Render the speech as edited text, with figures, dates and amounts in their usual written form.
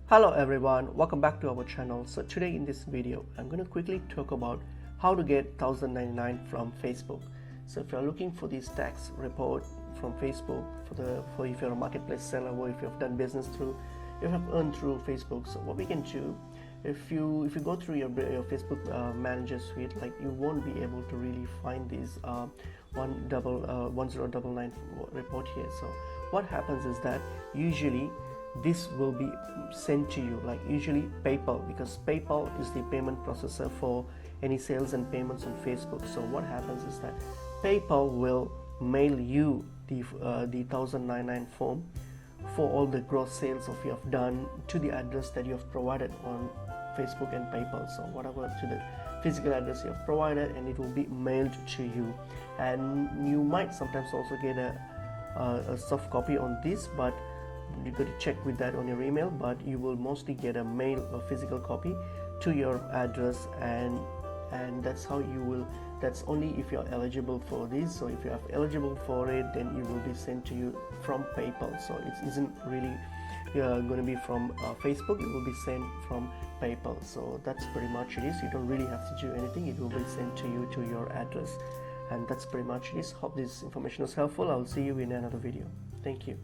Hello everyone, welcome back to our channel. So today in this video I'm going to quickly talk about how to get 1099 from Facebook. So if you're looking for this tax report from Facebook for if you're a marketplace seller or if you've done business through, if you've earned through Facebook, so what we can do, if you go through your Facebook manager suite, like you won't be able to really find this 1099 report here. So what happens is that usually this will be sent to you, like usually PayPal, because PayPal is the payment processor for any sales and payments on Facebook. So what happens is that PayPal will mail you the 1099 form for all the gross sales of you have done to the address that you have provided on Facebook and PayPal. So whatever to the physical address you have provided, and it will be mailed to you. And you might sometimes also get a soft copy on this, but you got to check with that on your email. But you will mostly get a physical copy to your address, and that's how you will. That's only if you're eligible for this. So if you are eligible for it, then it will be sent to you from PayPal. So it isn't really going to be from Facebook. It will be sent from PayPal. So that's pretty much it is. You don't really have to do anything. It will be sent to you to your address, and that's pretty much it is. Hope this information was helpful. I'll see you in another video. Thank you.